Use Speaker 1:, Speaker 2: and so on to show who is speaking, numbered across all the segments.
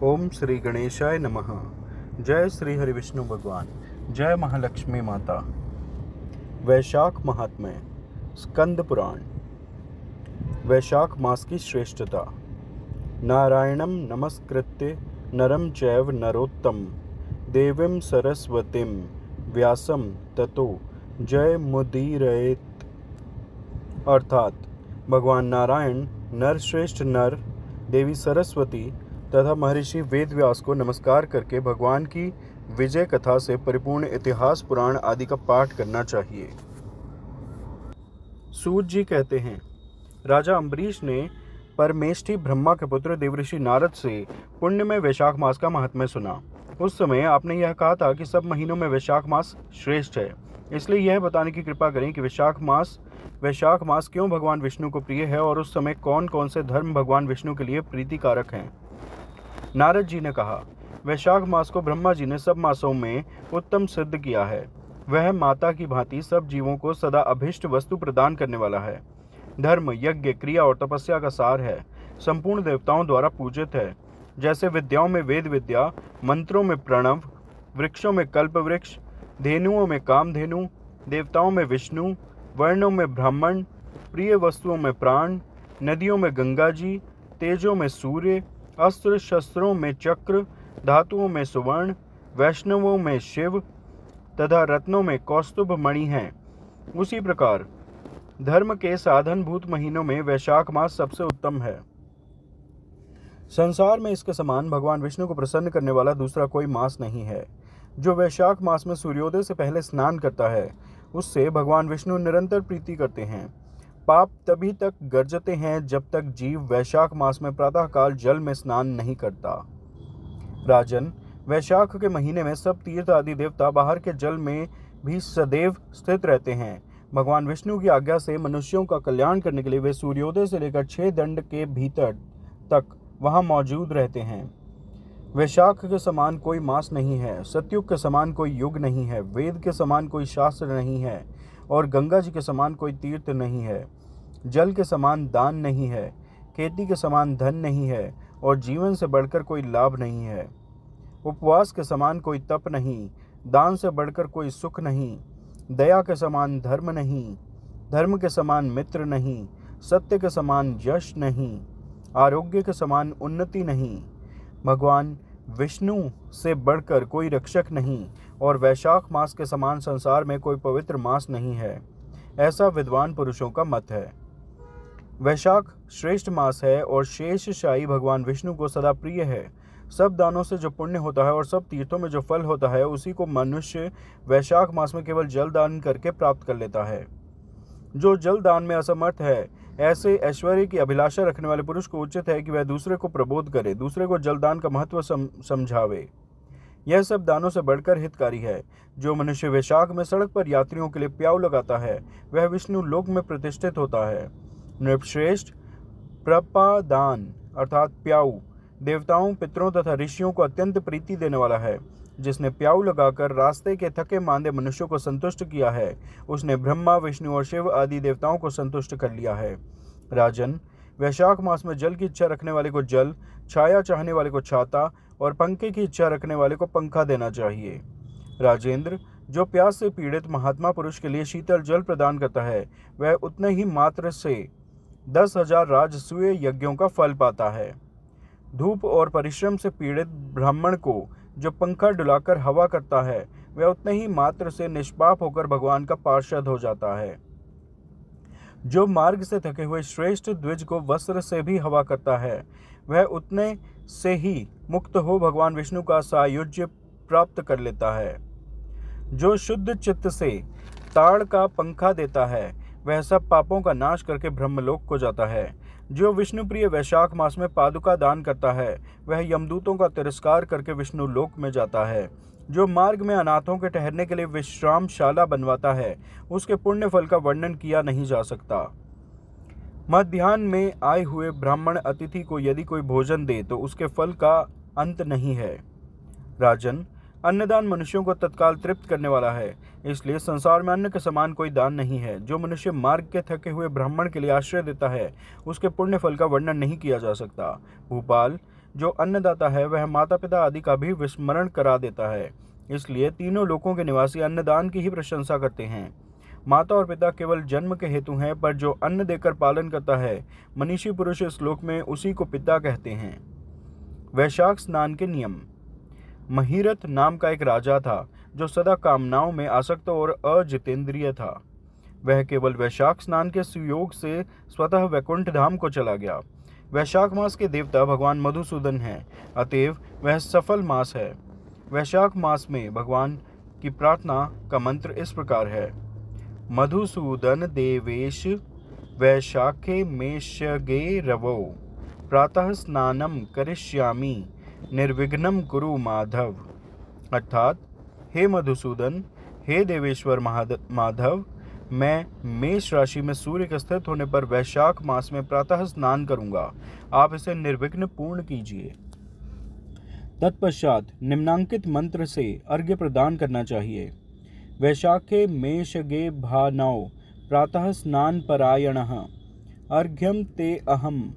Speaker 1: ओम श्री गणेशाय नमः। जय श्री हरि विष्णु भगवान। जय महालक्ष्मी माता। वैशाख महात्म्य। स्कंद पुराण। वैशाख मास की श्रेष्ठता। नारायणं नमस्कृत्य नरं चैव नरोत्तम देवीं सरस्वतीं व्यासं ततो जय मुदीरयेत्। अर्थात भगवान नारायण, नरश्रेष्ठ नर, देवी सरस्वती तथा महर्षि वेदव्यास को नमस्कार करके भगवान की विजय कथा से परिपूर्ण इतिहास पुराण आदि का पाठ करना चाहिए। सूत जी कहते हैं, राजा अम्बरीश ने परमेष्ठी ब्रह्मा के पुत्र देवऋषि नारद से पुण्य में वैशाख मास का महात्म्य सुना। उस समय आपने यह कहा था कि सब महीनों में वैशाख मास श्रेष्ठ है, इसलिए यह बताने की कृपा करें कि वैशाख मास क्यों भगवान विष्णु को प्रिय है और उस समय कौन कौन से धर्म भगवान विष्णु के लिए प्रीतिकारक हैं। नारद जी ने कहा, वैशाख मास को ब्रह्मा जी ने सब मासों में उत्तम सिद्ध किया है। वह माता की भांति सब जीवों को सदा अभिष्ट वस्तु प्रदान करने वाला है। धर्म, यज्ञ, क्रिया और तपस्या का सार है। संपूर्ण देवताओं द्वारा पूजित है। जैसे विद्याओं में वेद विद्या, मंत्रों में प्रणव, वृक्षों में कल्प वृक्ष, धेनुओं में कामधेनु, देवताओं में विष्णु, वर्णों में ब्राह्मण, प्रिय वस्तुओं में प्राण, नदियों में गंगा जी, तेजों में सूर्य, अस्त्र शस्त्रों में चक्र, धातुओं में सुवर्ण, वैष्णवों में शिव तथा रत्नों में कौस्तुभ मणि हैं, उसी प्रकार धर्म के साधनभूत महीनों में वैशाख मास सबसे उत्तम है। संसार में इसके समान भगवान विष्णु को प्रसन्न करने वाला दूसरा कोई मास नहीं है। जो वैशाख मास में सूर्योदय से पहले स्नान करता है, उससे भगवान विष्णु निरंतर प्रीति करते हैं। पाप तभी तक गर्जते हैं जब तक जीव वैशाख मास में प्रातःकाल जल में स्नान नहीं करता। राजन, वैशाख के महीने में सब तीर्थ आदि देवता बाहर के जल में भी सदैव स्थित रहते हैं। भगवान विष्णु की आज्ञा से मनुष्यों का कल्याण करने के लिए वे सूर्योदय से लेकर 6 दंड के भीतर तक वहां मौजूद रहते हैं। वैशाख के समान कोई मास नहीं है, सतयुग के समान कोई युग नहीं है, वेद के समान कोई शास्त्र नहीं है और गंगा जी के समान कोई तीर्थ नहीं है। जल के समान दान नहीं है, खेती के समान धन नहीं है और जीवन से बढ़कर कोई लाभ नहीं है। उपवास के समान कोई तप नहीं, दान से बढ़कर कोई सुख नहीं, दया के समान धर्म नहीं, धर्म के समान मित्र नहीं, सत्य के समान यश नहीं, आरोग्य के समान उन्नति नहीं, भगवान विष्णु से बढ़कर कोई रक्षक नहीं और वैशाख मास के समान संसार में कोई पवित्र मास नहीं है। ऐसा विद्वान पुरुषों का मत है। वैशाख श्रेष्ठ मास है और शेषशायी भगवान विष्णु को सदा प्रिय है। सब दानों से जो पुण्य होता है और सब तीर्थों में जो फल होता है, उसी को मनुष्य वैशाख मास में केवल जल दान करके प्राप्त कर लेता है। जो जल दान में असमर्थ है, ऐसे ऐश्वर्य की अभिलाषा रखने वाले पुरुष को उचित है कि वह दूसरे को प्रबोध करे, दूसरे को जलदान का महत्व समझावे। यह सब दानों से बढ़कर हितकारी है। जो मनुष्य वैशाख में सड़क पर यात्रियों के लिए प्याऊ लगाता है, वह विष्णु लोक में प्रतिष्ठित होता है। नृपश्रेष्ठ प्रपादान अर्थात प्याऊ देवताओं, पितरों तथा ऋषियों को अत्यंत प्रीति देने वाला है। जिसने प्याऊ लगाकर रास्ते के थके मांदे मनुष्यों को संतुष्ट किया है, उसने ब्रह्मा, विष्णु और शिव आदि देवताओं को संतुष्ट कर लिया है। राजन, वैशाख मास में जल की इच्छा रखने वाले को जल, छाया चाहने वाले को छाता और पंखे की इच्छा रखने वाले को पंखा देना चाहिए। राजेंद्र, जो प्यास से पीड़ित महात्मा पुरुष के लिए शीतल जल प्रदान करता है, वह उतने ही मात्र से 10,000 राजसूय यज्ञों का फल पाता है। धूप और परिश्रम से पीड़ित ब्राह्मण को जो पंखा डुलाकर हवा करता है, वह उतने ही मात्र से निष्पाप होकर भगवान का पार्षद हो जाता है। जो मार्ग से थके हुए श्रेष्ठ द्विज को वस्त्र से भी हवा करता है, वह उतने से ही मुक्त हो भगवान विष्णु का सायुज्य प्राप्त कर लेता है। जो शुद्ध चित्त से ताड़ का पंखा देता है, वह सब पापों का नाश करके ब्रह्मलोक को जाता है। जो विष्णु प्रिय वैशाख मास में पादुका दान करता है, वह यमदूतों का तिरस्कार करके विष्णु लोक में जाता है। जो मार्ग में अनाथों के ठहरने के लिए विश्रामशाला बनवाता है, उसके पुण्य फल का वर्णन किया नहीं जा सकता। मध्याह्न में आए हुए ब्राह्मण अतिथि को यदि कोई भोजन दे तो उसके फल का अंत नहीं है। राजन, अन्नदान मनुष्यों को तत्काल तृप्त करने वाला है, इसलिए संसार में अन्न के समान कोई दान नहीं है। जो मनुष्य मार्ग के थके हुए ब्राह्मण के लिए आश्रय देता है, उसके पुण्य फल का वर्णन नहीं किया जा सकता। भूपाल, जो अन्नदाता है वह माता पिता आदि का भी विस्मरण करा देता है। इसलिए तीनों लोकों के निवासी अन्नदान की ही प्रशंसा करते हैं। माता और पिता केवल जन्म के हेतु हैं, पर जो अन्न देकर पालन करता है, मनीषी पुरुष इस श्लोक में उसी को पिता कहते हैं। वैशाख स्नान के नियम। महीरथ नाम का एक राजा था जो सदा कामनाओं में आसक्त और अजितेंद्रिय था। वह केवल वैशाख स्नान के सुयोग से स्वतः वैकुंठ धाम को चला गया। वैशाख मास के देवता भगवान मधुसूदन हैं, अतएव वह सफल मास है। वैशाख मास में भगवान की प्रार्थना का मंत्र इस प्रकार है: मधुसूदन देवेश वैशाखे मेषगे रवो प्रातः स्नानम करिष्यामि निर्विघ्नं कुरु माधव। अर्थात, हे मधुसूदन, हे देवेश्वर माधव, मैं मेष राशि में सूर्य के स्थित होने पर वैशाख मास में प्रातः स्नान करूंगा। आप इसे निर्विघ्न पूर्ण कीजिए। तत्पश्चात निम्नांकित मंत्र से अर्घ्य प्रदान करना चाहिए। वैशाखे मेषगे भानौ प्रातः स्नान परायणः अर्घ्यम ते अहम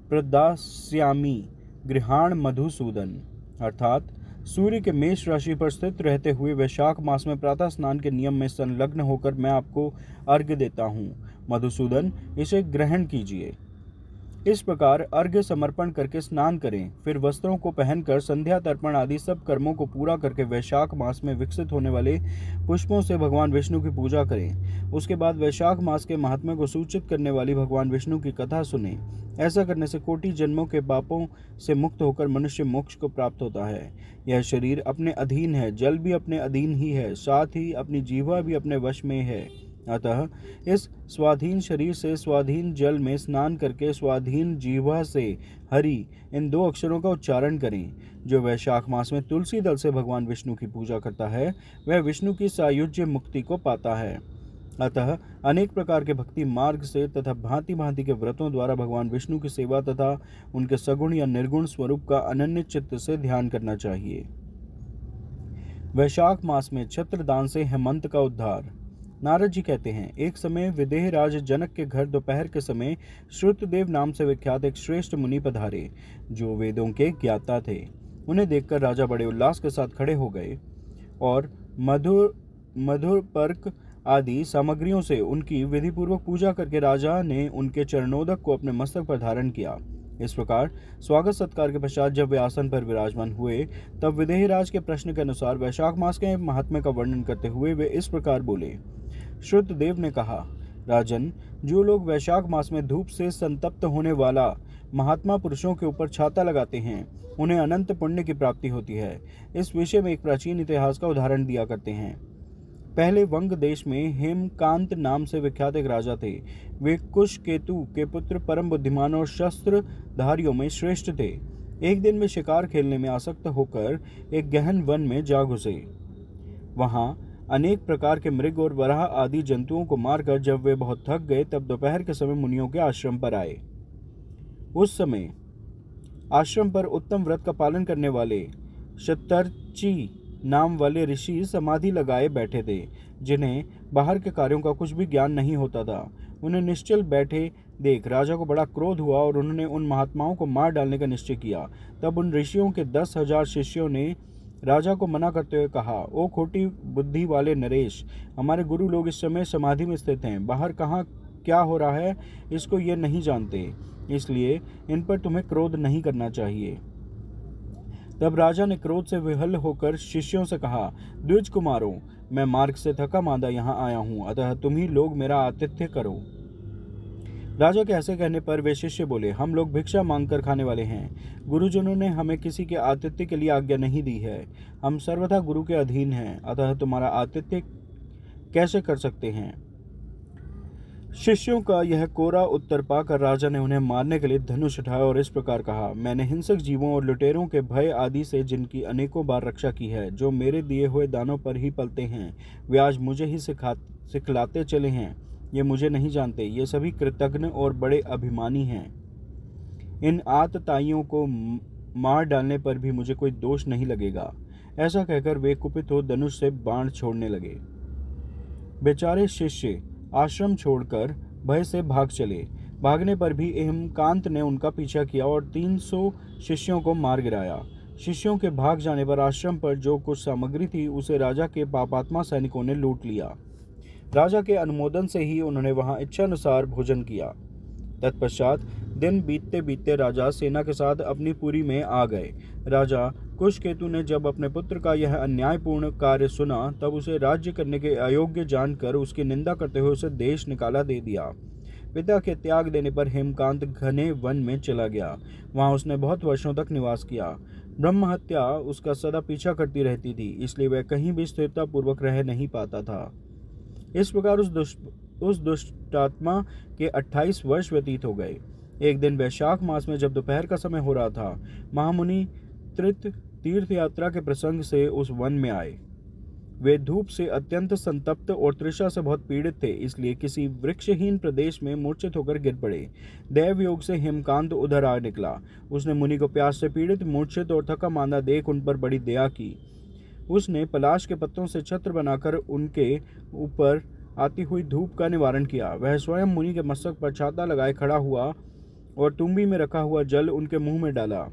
Speaker 1: प्रदास्यामि गृहाण मधुसूदन। अर्थात, सूर्य के मेष राशि पर स्थित रहते हुए वैशाख मास में प्रातः स्नान के नियम में संलग्न होकर मैं आपको अर्घ्य देता हूँ। मधुसूदन, इसे ग्रहण कीजिए। इस प्रकार अर्घ्य समर्पण करके स्नान करें, फिर वस्त्रों को पहनकर संध्या तर्पण आदि सब कर्मों को पूरा करके वैशाख मास में विकसित होने वाले पुष्पों से भगवान विष्णु की पूजा करें। उसके बाद वैशाख मास के महात्म्य को सूचित करने वाली भगवान विष्णु की कथा सुनें। ऐसा करने से कोटि जन्मों के पापों से मुक्त होकर मनुष्य मोक्ष को प्राप्त होता है। यह शरीर अपने अधीन है, जल भी अपने अधीन ही है, साथ ही अपनी जीवा भी अपने वश में है। अतः इस स्वाधीन शरीर से स्वाधीन जल में स्नान करके स्वाधीन जीवा से हरि इन दो अक्षरों का उच्चारण करें। जो वैशाख मास में तुलसी दल से भगवान विष्णु की पूजा करता है वह विष्णु की सायुज्य मुक्ति को पाता है। अतः अनेक प्रकार के भक्ति मार्ग से तथा भांति भांति के व्रतों द्वारा भगवान विष्णु की सेवा तथा उनके सगुण या निर्गुण स्वरूप का अनन्य चित्त से ध्यान करना चाहिए। वैशाख मास में छत्रदान से हेमंत का उद्धार। नारद जी कहते हैं, एक समय विदेह राज जनक के घर दोपहर के समय श्रुतदेव नाम से विख्यात एक श्रेष्ठ मुनि पधारे, जो वेदों के ज्ञाता थे। उन्हें देखकर राजा बड़े उल्लास के साथ खड़े हो गए और मधुर पर्क आदि सामग्रियों से उनकी विधिपूर्वक पूजा करके राजा ने उनके चरणोदक को अपने मस्तक पर धारण किया। इस प्रकार स्वागत सत्कार के पश्चात जब वे आसन पर विराजमान हुए, तब विदेहराज के प्रश्न के अनुसार वैशाख मास के महात्म्य का वर्णन करते हुए वे इस प्रकार बोले। श्रुतदेव ने कहा, राजन, जो लोग वैशाख मास में धूप से संतप्त होने वाला महात्मा पुरुषों के ऊपर छाता लगाते हैं, उन्हें अनंत पुण्य की प्राप्ति होती है। इस विषय में एक प्राचीन इतिहास का उदाहरण दिया करते हैं। पहले वंग देश में हेमकांत नाम से विख्यात एक राजा थे। वे कुश केतु के पुत्र, परम बुद्धिमान और शस्त्रधारियों में श्रेष्ठ थे। एक दिन वे शिकार खेलने में आसक्त होकर एक गहन वन में जा घुसे। वहां अनेक प्रकार के मृग और वराह आदि जंतुओं को मारकर जब वे बहुत थक गए, तब दोपहर के समय मुनियों के आश्रम पर आए। उस समय आश्रम पर उत्तम व्रत का पालन करने वाले शतर्ची नाम वाले ऋषि समाधि लगाए बैठे थे, जिन्हें बाहर के कार्यों का कुछ भी ज्ञान नहीं होता था। उन्हें निश्चल बैठे देख राजा को बड़ा क्रोध हुआ और उन्होंने उन महात्माओं को मार डालने का निश्चय किया। तब उन ऋषियों के 10,000 शिष्यों ने राजा को मना करते हुए कहा, ओ खोटी बुद्धि वाले नरेश, हमारे गुरु लोग इस समय समाधि में स्थित हैं। बाहर कहाँ क्या हो रहा है इसको ये नहीं जानते, इसलिए इन पर तुम्हें क्रोध नहीं करना चाहिए। तब राजा ने क्रोध से विहल होकर शिष्यों से कहा, द्विज कुमारों, मैं मार्ग से थका मांदा यहाँ आया हूँ, अतः तुम ही लोग मेरा आतिथ्य करो। राजा के ऐसे कहने पर वे शिष्य बोले, हम लोग भिक्षा मांगकर खाने वाले हैं। गुरुजनों ने हमें किसी के आतिथ्य के लिए आज्ञा नहीं दी है। हम सर्वथा गुरु के अधीन हैं, अतः तुम्हारा आतिथ्य कैसे कर सकते हैं। शिष्यों का यह कोरा उत्तर पाकर राजा ने उन्हें मारने के लिए धनुष उठाया और इस प्रकार कहा, मैंने हिंसक जीवों और लुटेरों के भय आदि से जिनकी अनेकों बार रक्षा की है, जो मेरे दिए हुए दानों पर ही पलते हैं, वे आज मुझे ही सिखलाते चले हैं। ये मुझे नहीं जानते, ये सभी कृतघ्न और बड़े अभिमानी हैं। इन आतताइयों को मार डालने पर भी मुझे कोई दोष नहीं लगेगा। ऐसा कहकर वे कुपित हो धनुष से बाण छोड़ने लगे। बेचारे शिष्य आश्रम छोड़कर भय से भाग चले। भागने पर भी हेमकांत ने उनका पीछा किया और 300 शिष्यों को मार गिराया। शिष्यों के भाग जाने पर आश्रम पर जो कुछ सामग्री थी उसे राजा के पापात्मा सैनिकों ने लूट लिया। राजा के अनुमोदन से ही उन्होंने वहां इच्छानुसार भोजन किया। तत्पश्चात दिन बीतते बीतते राजा सेना के साथ अपनी पुरी में आ गए। राजा कुशकेतु ने जब अपने पुत्र का यह अन्यायपूर्ण कार्य सुना तब उसे राज्य करने के अयोग्य जानकर उसकी निंदा करते हुए उसे देश निकाला दे दिया। पिता के त्याग देने पर हेमकांत घने वन में चला गया। वहां उसने बहुत वर्षों तक निवास किया। ब्रह्म हत्या उसका सदा पीछा करती रहती थी, इसलिए वह कहीं भी स्थिरता पूर्वक रह नहीं पाता था। इस प्रकार उस दुष्टात्मा के 28 वर्ष व्यतीत हो गए। एक दिन वैशाख मास में जब दोपहर का समय हो रहा था, महामुनि तीर्थ यात्रा के प्रसंग से उस वन में आए। वे धूप से अत्यंत संतप्त और तृषा से बहुत पीड़ित थे, इसलिए किसी वृक्षहीन प्रदेश में मूर्छित होकर गिर पड़े। दैव योग से हेमकांत उधर आ निकला। उसने मुनि को प्यास से पीड़ित, मूर्छित और थका मांदा देख उन पर बड़ी दया की। उसने पलाश के पत्तों से छत्र बनाकर उनके ऊपर आती हुई धूप का निवारण किया। वह स्वयं मुनि के मस्तक पर छाता लगाए खड़ा हुआ और तुम्बी में रखा हुआ जल उनके मुंह में डाला।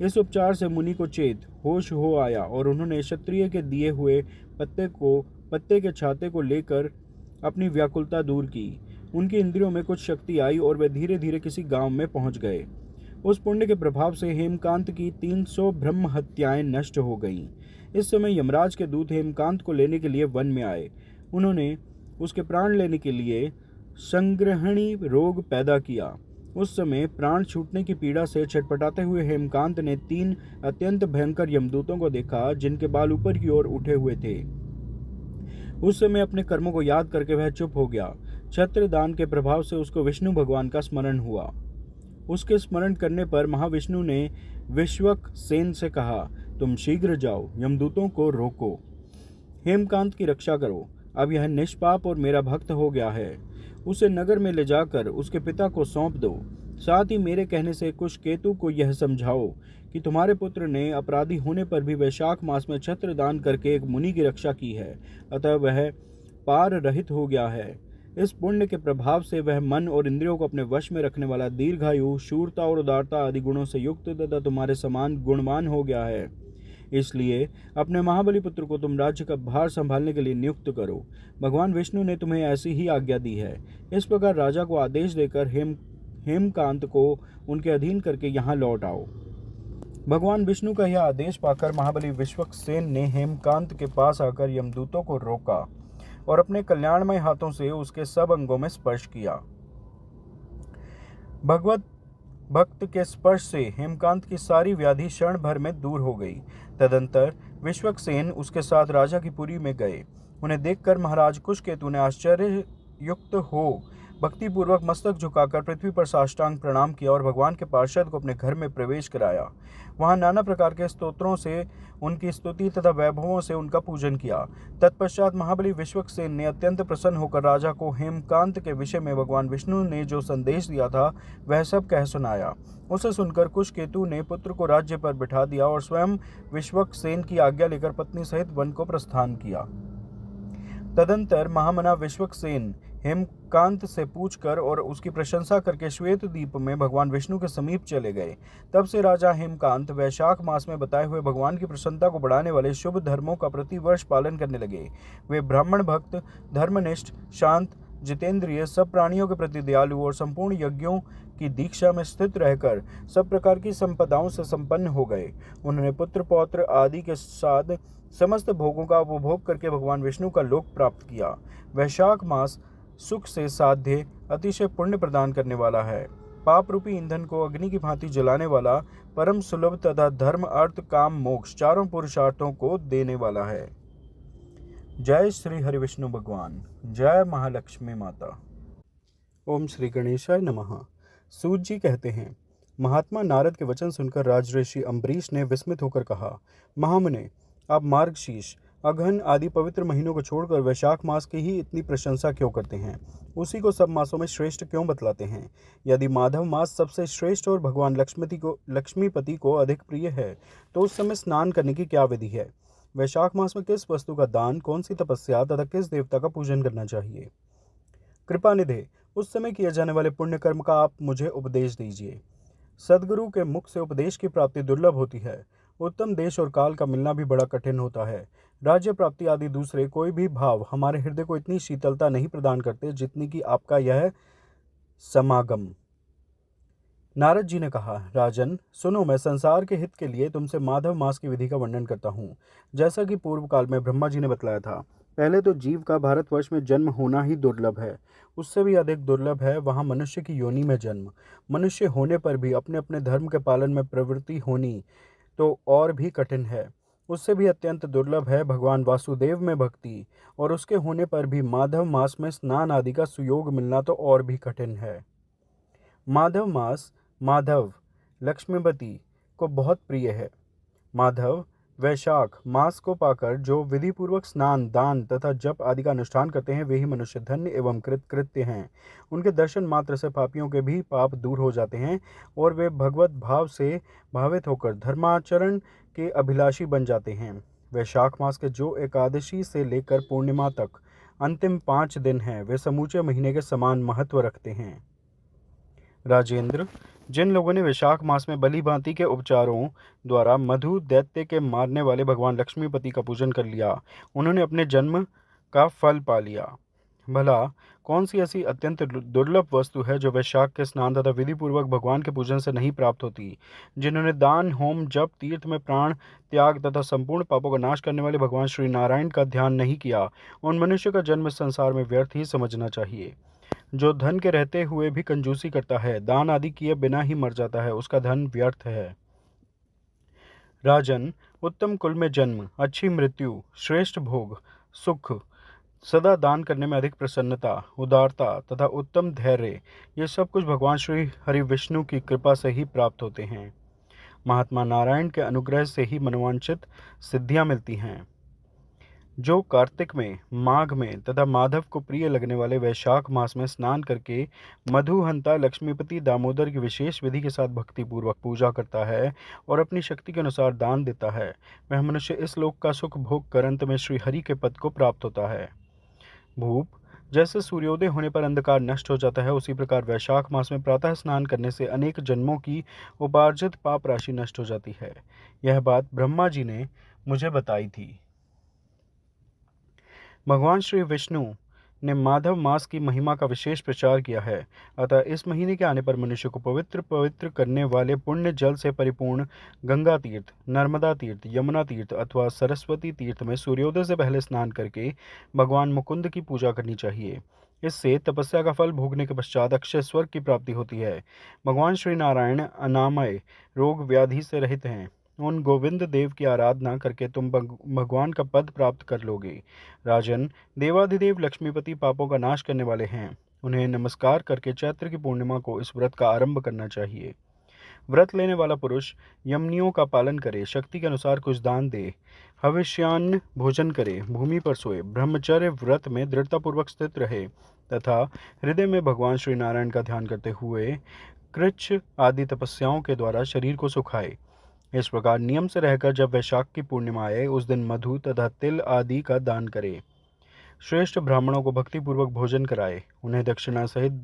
Speaker 1: इस उपचार से मुनि को चेत होश हो आया और उन्होंने क्षत्रिय के दिए हुए पत्ते के छाते को लेकर अपनी व्याकुलता दूर की। उनकी इंद्रियों में कुछ शक्ति आई और वे धीरे धीरे किसी गांव में पहुंच गए। उस पुण्य के प्रभाव से हेमकांत की 300 ब्रह्म हत्याएं नष्ट हो गईं। इस समय यमराज के दूत हेमकांत को लेने के लिए वन में आए। उन्होंने उसके प्राण लेने के लिए संग्रहणी रोग पैदा किया। उस समय प्राण छूटने की पीड़ा से छटपटाते हुए हेमकांत ने 3 अत्यंत भयंकर यमदूतों को देखा, जिनके बाल ऊपर की ओर उठे हुए थे। उस समय अपने कर्मों को याद करके वह चुप हो गया। छत्रदान के प्रभाव से उसको विष्णु भगवान का स्मरण हुआ। उसके स्मरण करने पर महाविष्णु ने विश्वक सेन से कहा, तुम शीघ्र जाओ, यमदूतों को रोको, हेमकांत की रक्षा करो। अब यह निष्पाप और मेरा भक्त हो गया है। उसे नगर में ले जाकर उसके पिता को सौंप दो। साथ ही मेरे कहने से कुशकेतु को यह समझाओ कि तुम्हारे पुत्र ने अपराधी होने पर भी वैशाख मास में छत्र दान करके एक मुनि की रक्षा की है, अतः वह पार रहित हो गया है। इस पुण्य के प्रभाव से वह मन और इंद्रियों को अपने वश में रखने वाला, दीर्घायु, शूरता और उदारता आदि गुणों से युक्त तथा तुम्हारे समान गुणवान हो गया है। इसलिए अपने महाबली पुत्र को तुम राज्य का भार संभालने के लिए नियुक्त करो। भगवान विष्णु ने तुम्हें ऐसी ही आज्ञा दी है। इस प्रकार राजा को आदेश देकर हेमकांत को उनके अधीन करके यहाँ लौट आओ। भगवान विष्णु का यह आदेश पाकर महाबली विश्वक्सेन ने हेमकांत के पास आकर यमदूतों को रोका और अपने कल्याणमय हाथों से उसके सब अंगों में स्पर्श किया। भगवत भक्त के स्पर्श से हेमकांत की सारी व्याधि क्षण भर में दूर हो गई। तदंतर विश्वक्सेन उसके साथ राजा की पुरी में गए। उन्हें देखकर महाराज कुशकेतु ने आश्चर्य युक्त हो भक्तिपूर्वक मस्तक झुकाकर पृथ्वी पर साष्टांग प्रणाम किया और भगवान के पार्षद को अपने घर में प्रवेश कराया। वहां नाना प्रकार के स्तोत्रों से उनकी स्तुति तथा वैभवों से उनका पूजन किया। तत्पश्चात महाबली विश्वक्सेन ने अत्यंत प्रसन्न होकर राजा को हेमकांत के विषय में भगवान विष्णु ने जो संदेश दिया था वह सब कह सुनाया। उसे सुनकर कुशकेतु ने पुत्र को राज्य पर बिठा दिया और स्वयं विश्वक्सेन की आज्ञा लेकर पत्नी सहित वन को प्रस्थान किया। तदंतर महामना विश्वक्सेन हेमकांत से पूछकर और उसकी प्रशंसा करके श्वेत द्वीप में भगवान विष्णु के समीप चले गए। तब से राजा हेमकांत वैशाख मास में बताए हुए भगवान की प्रसन्नता को बढ़ाने वाले शुभ धर्मों का प्रतिवर्ष पालन करने लगे। वे ब्राह्मण भक्त, धर्मनिष्ठ, शांत, जितेंद्रिय, सब प्राणियों के प्रति दयालु और संपूर्ण यज्ञों की दीक्षा में स्थित रहकर सब प्रकार की संपदाओं से संपन्न हो गए। उन्होंने पुत्र पौत्र आदि के साथ समस्त भोगों का उपभोग करके भगवान विष्णु का लोक प्राप्त किया। वैशाख मास सुख से साध्य, अतिशय पुण्य प्रदान करने वाला है। पाप रूपी ईंधन को अग्नि की भांति जलाने वाला, परम सुलभ तथा धर्म, अर्थ, काम, मोक्ष चारों पुरुषार्थों को देने वाला है। जय श्री हरि विष्णु भगवान। जय महालक्ष्मी माता। ओम श्री गणेशाय नमः। सूत जी कहते हैं, महात्मा नारद के वचन सुनकर राजऋषि अम्बरीश ने विस्मित होकर कहा, महामुने, आप मार्गशीर्ष, अगहन आदि पवित्र महीनों को छोड़कर वैशाख मास की ही इतनी प्रशंसा क्यों करते हैं? उसी को सब मासों में श्रेष्ठ क्यों बतलाते हैं? यदि माधव मास सबसे श्रेष्ठ और भगवान लक्ष्मीपति को अधिक प्रिय है, तो उस समय स्नान करने की क्या विधि है? वैशाख मास में किस वस्तु का दान, कौन सी तपस्या तथा किस देवता का पूजन करना चाहिए? कृपानिधे, उस समय किए जाने वाले पुण्य कर्म का आप मुझे उपदेश दीजिए। सदगुरु के मुख से उपदेश की प्राप्ति दुर्लभ होती है। उत्तम देश और काल का मिलना भी बड़ा कठिन होता है। राज्य प्राप्ति आदि दूसरे कोई भी भाव हमारे हृदय को इतनी शीतलता नहीं प्रदान करते जितनी कि आपका यह समागम। नारद जी ने कहा, राजन सुनो, मैं संसार के हित के लिए तुमसे माधव मास की विधि का वर्णन करता हूँ। जैसा कि पूर्व काल में ब्रह्मा जी ने बतलाया था, पहले तो जीव का भारतवर्ष में जन्म होना ही दुर्लभ है। उससे भी अधिक दुर्लभ है वहाँ मनुष्य की योनि में जन्म। मनुष्य होने पर भी अपने अपने धर्म के पालन में प्रवृत्ति होनी तो और भी कठिन है। उससे भी अत्यंत दुर्लभ है भगवान वासुदेव में भक्ति, और उसके होने पर भी माधव मास में स्नान आदि का सुयोग मिलना तो और भी कठिन है। माधव मास माधव लक्ष्मीपति को बहुत प्रिय है। माधव वैशाख मास को पाकर जो विधि पूर्वक स्नान, दान तथा जप आदि का अनुष्ठान करते हैं, वे ही मनुष्य धन्य एवं कृतकृत्य हैं। उनके दर्शन मात्र से पापियों के भी पाप दूर हो जाते हैं और वे भगवत भाव से भावित होकर धर्माचरण के अभिलाषी बन जाते हैं। वैशाख मास के जो एकादशी से लेकर पूर्णिमा तक अंतिम 5 दिन हैं, वे समूचे महीने के समान महत्व रखते हैं। राजेंद्र, जिन लोगों ने वैशाख मास में बलि भांति के उपचारों द्वारा मधु दैत्य के मारने वाले भगवान लक्ष्मीपति का पूजन कर लिया, उन्होंने अपने जन्म का फल पा लिया। भला कौन सी ऐसी अत्यंत दुर्लभ वस्तु है जो वैशाख के स्नान तथा विधि पूर्वक भगवान के पूजन से नहीं प्राप्त होती? जिन्होंने दान, होम, जप, तीर्थ में प्राण त्याग तथा संपूर्ण पापों का नाश करने वाले भगवान श्री नारायण का ध्यान नहीं किया, उन मनुष्य का जन्म संसार में व्यर्थ ही समझना चाहिए। जो धन के रहते हुए भी कंजूसी करता है, दान आदि किए बिना ही मर जाता है, उसका धन व्यर्थ है। राजन, उत्तम कुल में जन्म, अच्छी मृत्यु, श्रेष्ठ भोग, सुख, सदा दान करने में अधिक प्रसन्नता, उदारता तथा उत्तम धैर्य, ये सब कुछ भगवान श्री हरि विष्णु की कृपा से ही प्राप्त होते हैं। महात्मा नारायण के अनुग्रह से ही मनोवांछित सिद्धियां मिलती हैं। जो कार्तिक में, माघ में तथा माधव को प्रिय लगने वाले वैशाख मास में स्नान करके मधुहंता लक्ष्मीपति दामोदर की विशेष विधि के साथ भक्तिपूर्वक पूजा करता है और अपनी शक्ति के अनुसार दान देता है, वह मनुष्य इस लोक का सुख भोग कर अंत में श्री हरि के पद को प्राप्त होता है। भूप, जैसे सूर्योदय होने पर अंधकार नष्ट हो जाता है, उसी प्रकार वैशाख मास में प्रातः स्नान करने से अनेक जन्मों की उपार्जित पाप राशि नष्ट हो जाती है। यह बात ब्रह्मा जी ने मुझे बताई थी। भगवान श्री विष्णु ने माधव मास की महिमा का विशेष प्रचार किया है। अतः इस महीने के आने पर मनुष्य को पवित्र करने वाले पुण्य जल से परिपूर्ण गंगा तीर्थ, नर्मदा तीर्थ, यमुना तीर्थ अथवा सरस्वती तीर्थ में सूर्योदय से पहले स्नान करके भगवान मुकुंद की पूजा करनी चाहिए। इससे तपस्या का फल भोगने के पश्चात अक्षय स्वर्ग की प्राप्ति होती है। भगवान श्री नारायण अनामय रोग व्याधि से रहित हैं। उन गोविंद देव की आराधना करके तुम भगवान का पद प्राप्त कर लोगे। राजन, देवाधिदेव लक्ष्मीपति पापों का नाश करने वाले हैं। उन्हें नमस्कार करके चैत्र की पूर्णिमा को इस व्रत का आरंभ करना चाहिए। व्रत लेने वाला पुरुष यमनियों का पालन करे, शक्ति के अनुसार कुछ दान दे, हविष्यान्न भोजन करे, भूमि पर सोए, ब्रह्मचर्य व्रत में दृढ़तापूर्वक स्थित रहे तथा हृदय में भगवान श्री नारायण का ध्यान करते हुए कृच्छ आदि तपस्याओं के द्वारा शरीर को सुखाए। इस प्रकार नियम से रहकर जब वैशाख की पूर्णिमा आए, उस दिन मधु तथा तिल आदि का दान करे। श्रेष्ठ ब्राह्मणों को भक्तिपूर्वक भोजन कराए, उन्हें दक्षिणा सहित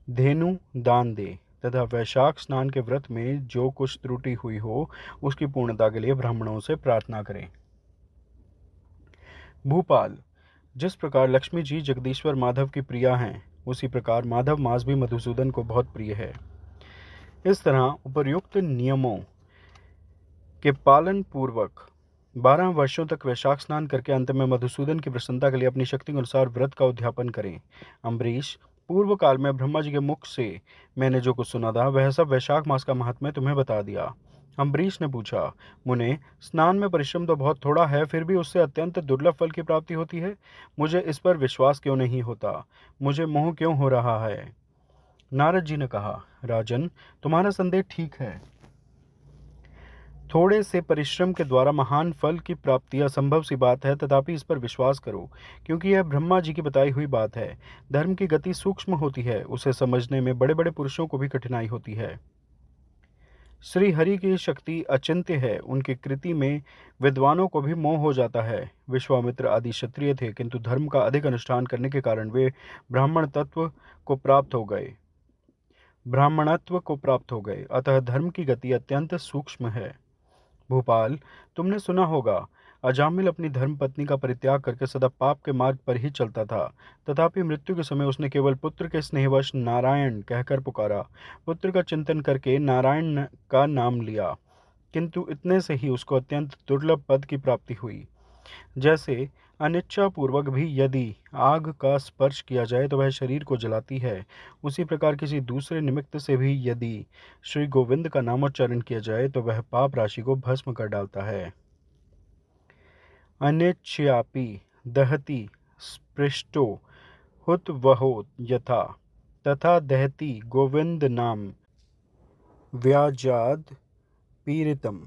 Speaker 1: धेनु दान दे तथा वैशाख स्नान के व्रत में जो कुछ त्रुटि हुई हो, उसकी पूर्णता के लिए ब्राह्मणों से प्रार्थना करें। भूपाल, जिस प्रकार लक्ष्मी जी जगदीश्वर माधव की प्रिया हैं, उसी प्रकार माधव मास भी मधुसूदन को बहुत प्रिय है। इस तरह उपर्युक्त नियमों के पालन पूर्वक 12 वर्षों तक वैशाख स्नान करके अंत में मधुसूदन की प्रसन्नता के लिए अपनी शक्ति के अनुसार व्रत का उद्यापन करें। अम्बरीश, पूर्व काल में ब्रह्मा जी के मुख से मैंने जो कुछ सुना था, वह सब वैशाख मास का महात्म्य तुम्हें बता दिया। अम्बरीश ने पूछा, मुने, स्नान में परिश्रम तो बहुत थोड़ा है, फिर भी उससे अत्यंत दुर्लभ फल की प्राप्ति होती है। मुझे इस पर विश्वास क्यों नहीं होता? मुझे मोह क्यों हो रहा है? नारद जी ने कहा, राजन, तुम्हारा संदेह ठीक है। थोड़े से परिश्रम के द्वारा महान फल की प्राप्ति असंभव सी बात है, तथापि इस पर विश्वास करो, क्योंकि यह ब्रह्मा जी की बताई हुई बात है। धर्म की गति सूक्ष्म होती है, उसे समझने में बड़े बड़े पुरुषों को भी कठिनाई होती है। श्री हरि की शक्ति अचिंत्य है, उनकी कृति में विद्वानों को भी मोह हो जाता है। विश्वामित्र आदि क्षत्रिय थे, किंतु धर्म का अधिक अनुष्ठान करने के कारण वे ब्राह्मण तत्व को प्राप्त हो गए ब्राह्मणत्व को प्राप्त हो गए। अतः धर्म की गति अत्यंत सूक्ष्म है। भोपाल, तुमने सुना होगा, अजामिल अपनी धर्म पत्नी का परित्याग करके सदा पाप के मार्ग पर ही चलता था। तथापि मृत्यु के समय उसने केवल पुत्र के स्नेहवश नारायण कहकर पुकारा। पुत्र का चिंतन करके नारायण का नाम लिया, किंतु इतने से ही उसको अत्यंत दुर्लभ पद की प्राप्ति हुई। जैसे अनिच्छा पूर्वक भी यदि आग का स्पर्श किया जाए तो वह शरीर को जलाती है, उसी प्रकार किसी दूसरे निमित्त से भी यदि श्री गोविंद का नामोच्चारण किया जाए तो वह पाप राशि को भस्म कर डालता है। अनिच्छयापि दहति स्पृष्टो हुत वहो यथा, तथा दहति गोविंद नाम व्याजाद पीड़ितम।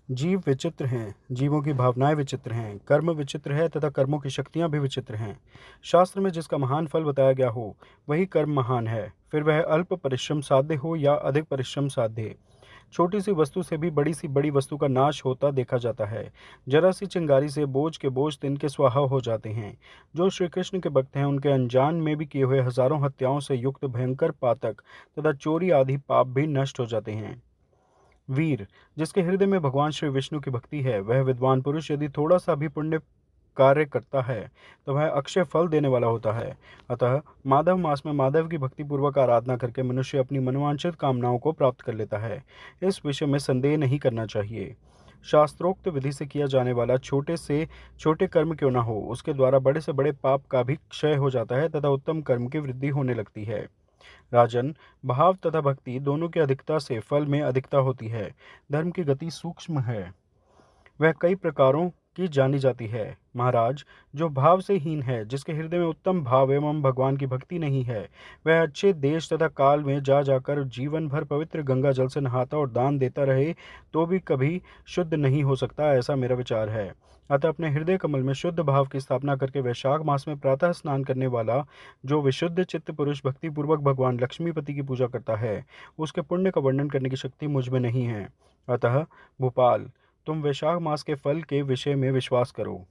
Speaker 1: जीव विचित्र हैं, जीवों की भावनाएं विचित्र हैं, कर्म विचित्र है तथा कर्मों की शक्तियां भी विचित्र हैं। शास्त्र में जिसका महान फल बताया गया हो वही कर्म महान है, फिर वह अल्प परिश्रम साध्य हो या अधिक परिश्रम साध्य। छोटी सी वस्तु से भी बड़ी वस्तु का नाश होता देखा जाता है। जरा सी चिंगारी से बोझ के बोझ तिनके स्वाहा हो जाते हैं। जो श्री कृष्ण के भक्त हैं उनके अनजान में भी किए हुए हजारों हत्याओं से युक्त भयंकर पातक तथा चोरी आदि पाप भी नष्ट हो जाते हैं। वीर, जिसके हृदय में भगवान श्री विष्णु की भक्ति है, वह विद्वान पुरुष यदि थोड़ा सा भी पुण्य कार्य करता है तो वह अक्षय फल देने वाला होता है। अतः माधव मास में माधव की भक्ति पूर्वक आराधना करके मनुष्य अपनी मनोवांछित कामनाओं को प्राप्त कर लेता है। इस विषय में संदेह नहीं करना चाहिए। शास्त्रोक्त विधि से किया जाने वाला छोटे से छोटे कर्म क्यों न हो, उसके द्वारा बड़े से बड़े पाप का भी क्षय हो जाता है तथा उत्तम कर्म की वृद्धि होने लगती है। राजन, भाव तथा भक्ति दोनों की अधिकता से फल में अधिकता होती है। धर्म की गति सूक्ष्म है, वह कई प्रकारों की जानी जाती है। महाराज, जो भाव से हीन है, जिसके हृदय में उत्तम भाव एवं भगवान की भक्ति नहीं है, वह अच्छे देश तथा काल में जा जाकर जीवन भर पवित्र गंगा जल से नहाता और दान देता रहे तो भी कभी शुद्ध नहीं हो सकता, ऐसा मेरा विचार है। अतः अपने हृदय कमल में शुद्ध भाव की स्थापना करके वैशाख मास में प्रातः स्नान करने वाला जो विशुद्ध चित्त पुरुष भक्ति पूर्वक भगवान लक्ष्मीपति की पूजा करता है, उसके पुण्य का वर्णन करने की शक्ति मुझ में नहीं है। अतः भोपाल, तुम वैशाख मास के फल के विषय में विश्वास करो।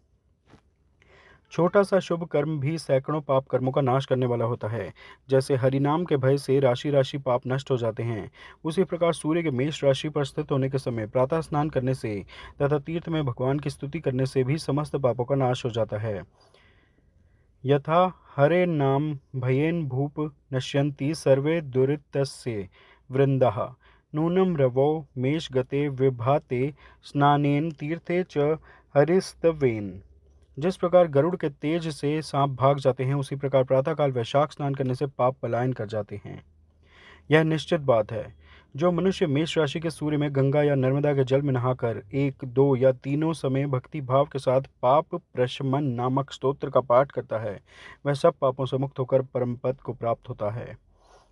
Speaker 1: छोटा सा शुभ कर्म भी सैकड़ों पाप कर्मों का नाश करने वाला होता है। जैसे हरिनाम के भय से राशि राशि पाप नष्ट हो जाते हैं, उसी प्रकार सूर्य के मेष राशि पर स्थित होने के समय प्रातः स्नान करने से तथा तीर्थ में भगवान की स्तुति करने से भी समस्त पापों का नाश हो जाता है। यथा हरे नाम भयेन भूप नश्यन्ति सर्वे दुरितस्य वृंदाः, नूनं रवौ मेष गते विभाते स्नानेन तीर्थे च हरिस्तवेन। जिस प्रकार गरुड़ के तेज से सांप भाग जाते हैं, उसी प्रकार प्रातःकाल वैशाख स्नान करने से पाप पलायन कर जाते हैं। यह निश्चित बात है। जो मनुष्य मेष राशि के सूर्य में गंगा या नर्मदा के जल में नहाकर 1, 2 या तीनों समय भक्ति भाव के साथ पाप प्रशमन नामक स्तोत्र का पाठ करता है, वह सब पापों से मुक्त होकर परम पद को प्राप्त होता है।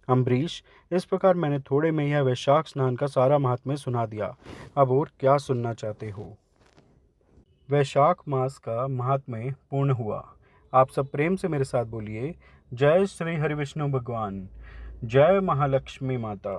Speaker 1: अम्बरीश, इस प्रकार मैंने थोड़े में यह वैशाख स्नान का सारा महात्म्य सुना दिया। अब और क्या सुनना चाहते हो? वैशाख मास का महात्म्य पूर्ण हुआ। आप सब प्रेम से मेरे साथ बोलिए, जय श्री हरिविष्णु भगवान, जय महालक्ष्मी माता।